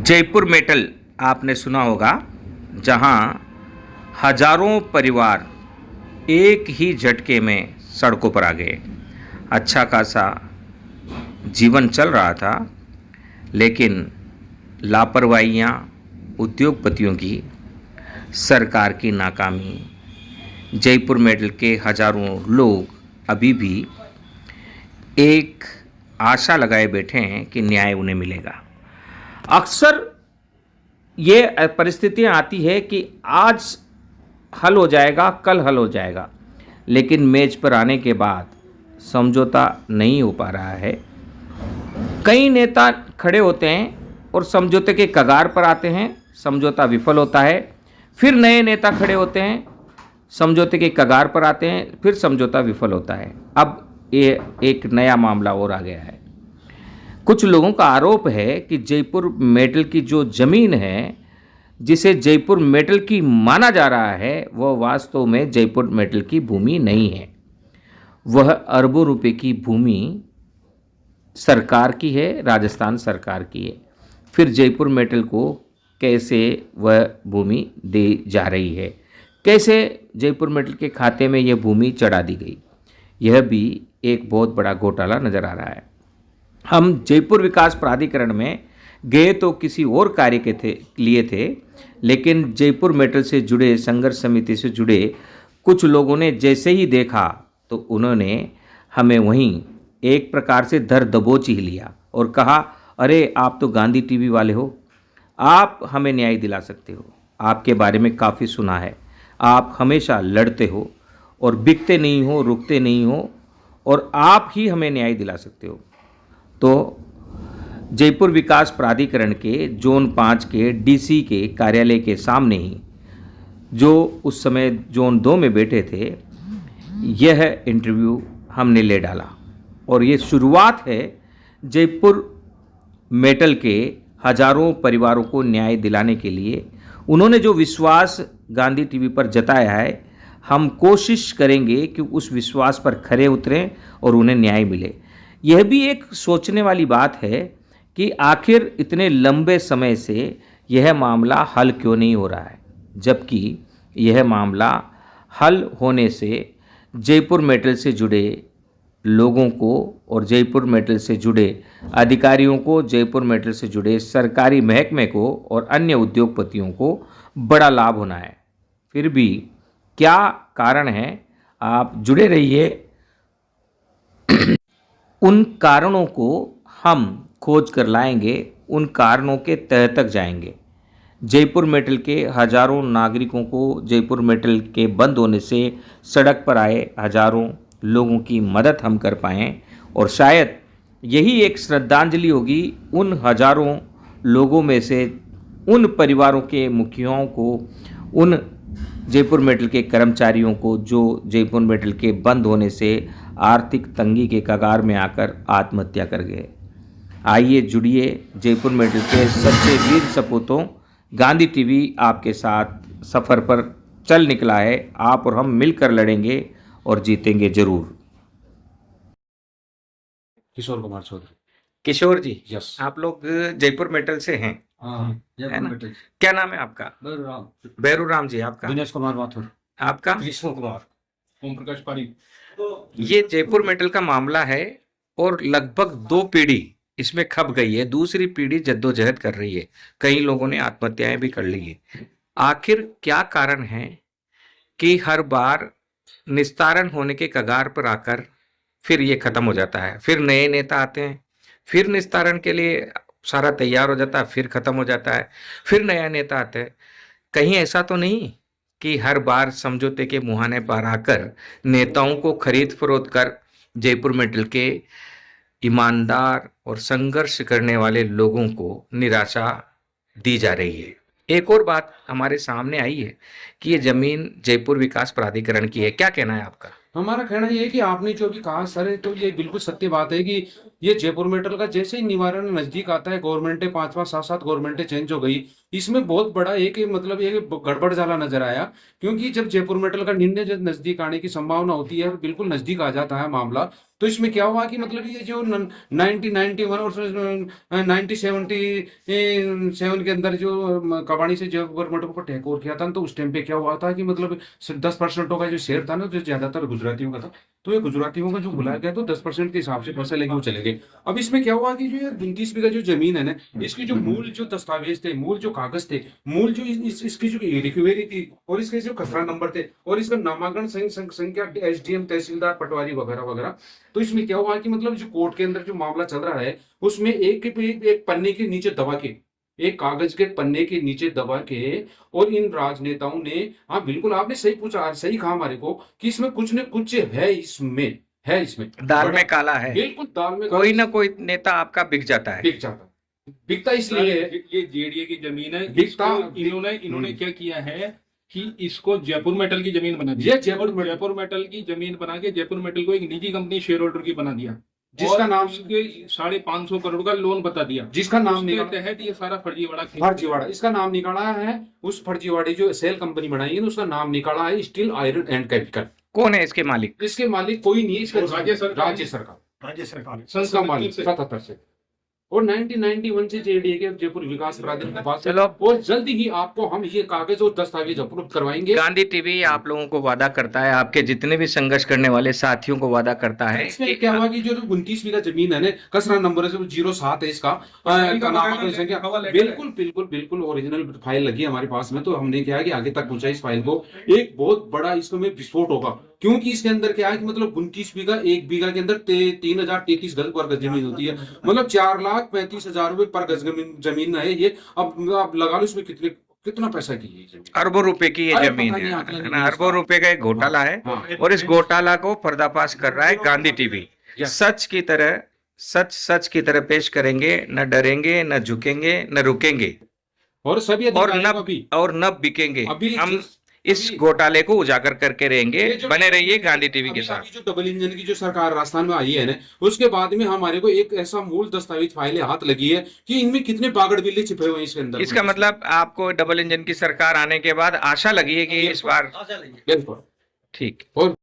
Jaipur metal आपने सुना होगा, जहां हजारों परिवार एक ही झटके में सड़कों पर आ गए। अच्छा खासा जीवन चल रहा था, लेकिन लापरवाहियां, उद्योगपतियों की, सरकार की नाकामी, जयपुर मेटल के हजारों लोग अभी भी एक आशा लगाए बैठे हैं कि न्याय उन्हें मिलेगा। अक्सर ये परिस्थितियां आती है कि आज हल हो जाएगा, कल हल हो जाएगा, लेकिन मेज पर आने के बाद समझौता नहीं हो पा रहा है। कई नेता खड़े होते हैं और समझौते के कगार पर आते हैं, समझौता विफल होता है। फिर नए नेता खड़े होते हैं, समझौते के कगार पर आते हैं, फिर समझौता विफल होता है। अब ये एक नया मामला और आ गया है। कुछ लोगों का आरोप है कि जयपुर मेटल की जो ज़मीन है, जिसे जयपुर मेटल की माना जा रहा है, वह वास्तव में जयपुर मेटल की भूमि नहीं है। वह अरबों रुपए की भूमि सरकार की है, राजस्थान सरकार की है। फिर जयपुर मेटल को कैसे वह भूमि दी जा रही है, कैसे जयपुर मेटल के खाते में यह भूमि चढ़ा दी गई, यह भी एक बहुत बड़ा घोटाला नज़र आ रहा है। हम जयपुर विकास प्राधिकरण में गए तो किसी और कार्य के लिए थे, लेकिन जयपुर मेटल से जुड़े, संघर्ष समिति से जुड़े कुछ लोगों ने जैसे ही देखा तो उन्होंने हमें वहीं एक प्रकार से धर दबोच ही लिया और कहा, अरे आप तो गांधी टीवी वाले हो, आप हमें न्याय दिला सकते हो, आपके बारे में काफ़ी सुना है, आप हमेशा लड़ते हो और बिकते नहीं हो, रुकते नहीं हो, और आप ही हमें न्याय दिला सकते हो। तो जयपुर विकास प्राधिकरण के जोन 5 के डीसी के कार्यालय के सामने ही, जो उस समय जोन 2 में बैठे थे, यह इंटरव्यू हमने ले डाला। और ये शुरुआत है जयपुर मेटल के हजारों परिवारों को न्याय दिलाने के लिए। उन्होंने जो विश्वास गांधी टीवी पर जताया है, हम कोशिश करेंगे कि उस विश्वास पर खरे उतरें और उन्हें न्याय मिले। यह भी एक सोचने वाली बात है कि आखिर इतने लंबे समय से यह मामला हल क्यों नहीं हो रहा है, जबकि यह मामला हल होने से जयपुर मेटल से जुड़े लोगों को और जयपुर मेटल से जुड़े अधिकारियों को, जयपुर मेटल से जुड़े सरकारी महकमे को और अन्य उद्योगपतियों को बड़ा लाभ होना है। फिर भी क्या कारण है, आप जुड़े रहिए। उन कारणों को हम खोज कर लाएंगे, उन कारणों के तह तक जाएंगे। जयपुर मेटल के हजारों नागरिकों को जयपुर मेटल के बंद होने से सड़क पर आए हजारों लोगों की मदद हम कर पाएँ, और शायद यही एक श्रद्धांजलि होगी उन हजारों लोगों में से, उन परिवारों के मुखियाओं को, उन जयपुर मेटल के कर्मचारियों को जो जयपुर मेटल के बंद होने से आर्थिक तंगी के कगार में आकर आत्महत्या कर गए। आइए जुड़िए जयपुर मेटल के सच्चे वीर सपूतों। गांधी टीवी आपके साथ सफ़र पर चल निकला है। आप और हम मिलकर लड़ेंगे और जीतेंगे जरूर। किशोर कुमार चौधरी। किशोर जी, यस। आप लोग जयपुर मेटल से हैं, हाँ, है जयपुर ना? मेटल। क्या नाम है आपका? बलराम। भैरूराम जी, आपका? दिनेश कुमार माथुर। आपका? कृष्ण कुमार। ओम प्रकाश पारी। ये जयपुर मेटल का मामला है और लगभग 2 पीढ़ी इसमें खप गई है, दूसरी पीढ़ी जद्दोजहद कर रही है, कई लोगों ने आत्महत्याएं भी कर ली है। आखिर क्या कारण है कि हर बार निस्तारण होने के कगार पर आकर फिर ये खत्म हो जाता है, फिर नए नेता आते हैं, फिर निस्तारण के लिए सारा तैयार हो जाता है, फिर खत्म हो जाता है, फिर नया नेता आता है। कहीं ऐसा तो नहीं कि हर बार समझौते के मुहाने पर आकर नेताओं को खरीद फरोख्त कर जयपुर मेटल के ईमानदार और संघर्ष करने वाले लोगों को निराशा दी जा रही है? एक और बात हमारे सामने आई है कि ये जमीन जयपुर विकास प्राधिकरण की है। क्या कहना है आपका? हमारा कहना ये है कि आपने जो भी कहा सर, तो ये बिल्कुल सत्य बात है कि ये जयपुर मेटल का जैसे ही निवारण नजदीक आता है, गवर्नमेंटें 5-5 7-7 गवर्नमेंटें चेंज हो गई, इसमें बहुत बड़ा एक मतलब एक गड़बड़ झाला नजर आया, क्योंकि जब जयपुर मेटल का निर्णय जब नजदीक आने की संभावना होती है, बिल्कुल नजदीक आ जाता है मामला, तो इसमें क्या हुआ कि मतलब ये जो 1991 और 1977 के अंदर जो कबाड़ी से जयपुर मेटल को टेक ओवर किया था, तो उस टाइम पे क्या हुआ था कि मतलब 10% का जो शेयर था ना, जो ज्यादातर गुजरातियों का था, तो ये गुजरातियों का जो बुलाया गया तो 10% के हिसाब से पैसे लेके वो चले गए। अब इसमें क्या हुआ कि जो ये 29 बीघा जो जमीन है ना, इसकी जो मूल जो दस्तावेज थे, मूल जो कागज थे, मूल जो इसकी जो रिकवरी थी, और इसके जो खसरा नंबर थे, और इसका नामांकन संख्या एसडीएम, तहसीलदार, पटवारी वगैरह वगैरह, तो इसमें क्या हुआ कि मतलब जो कोर्ट के अंदर जो मामला चल रहा है, उसमें एक पन्ने के नीचे दबा के, एक कागज के पन्ने के नीचे दबा के, और इन राजनेताओं ने, हाँ बिल्कुल आपने सही पूछा, सही कहा हमारे को कि इसमें कुछ न कुछ है, इसमें दाल में काला है, बिल्कुल दाल में कोई ना कोई नेता आपका बिक जाता है। बिकता इसलिए ये जेडीए की जमीन है। बिकता इन्होंने क्या किया है कि इसको जयपुर मेटल की जमीन बना दी, ये जयपुर मेटल की जमीन बना के जयपुर मेटल को एक निजी कंपनी शेयर होल्डर की बना दिया, जिसका नाम 550 करोड़ का लोन बता दिया, जिसका नाम के तहत ये सारा फर्जीवाड़ा इसका नाम निकाला है। उस फर्जीवाड़े जो सेल कंपनी बनाई है, उसका नाम निकाला है स्टील आयरन एंड केमिकल। कौन है इसके मालिक? इसके मालिक कोई नहीं है, इसका राज्य सरकार संस्था मालिक 77 से, और 1991 से जेडीए के जयपुर विकास प्राधिकरण के पास। चलो, और जल्दी ही आपको हम ये कागज और दस्तावेज अप्रूव करवाएंगे। गांधी टीवी आप लोगों को वादा करता है, आपके जितने भी संघर्ष करने वाले साथियों को वादा करता है इसमें क्या हुआ कि जो 29 बीघा जमीन है ना, कसरा नंबर है 07 है इसका, नामांकन संख्या, बिल्कुल ओरिजिनल फाइल लगी है हमारे पास में। तो हमने क्या है कि आगे तक पहुंचा इस फाइल को, एक बहुत बड़ा इसमें विस्फोट होगा, क्योंकि इसके अंदर क्या है कि मतलब 29 बीघा, एक बीघा के अंदर 3033 गज वर्ग जमीन होती है, मतलब 4,35,000 रुपए पर गज जमीन है ये। अब लगा लो इसमें कितना पैसा की है, अरबों रुपए की ये जमीन है ना, अरबों रुपए का एक घोटाला है। हाँ। और इस घोटाला को पर्दाफाश कर रहा है गांधी टीवी। सच की तरह पेश करेंगे, न डरेंगे, न झुकेंगे, न रुकेंगे, और सभी और न बिकेंगे। हम इस घोटाले को उजागर करके रहेंगे। बने रहिए गांधी टीवी के साथ। जो डबल इंजन की जो सरकार राजस्थान में आई है ना, उसके बाद में हमारे को एक ऐसा मूल दस्तावेज फाइलें हाथ लगी है कि इनमें कितने पागड़ बिल्ले छिपे हुए हैं इसके अंदर। इसका मतलब आपको डबल इंजन की सरकार आने के बाद आशा लगी है कि इस बार बिल्कुल ठीक। और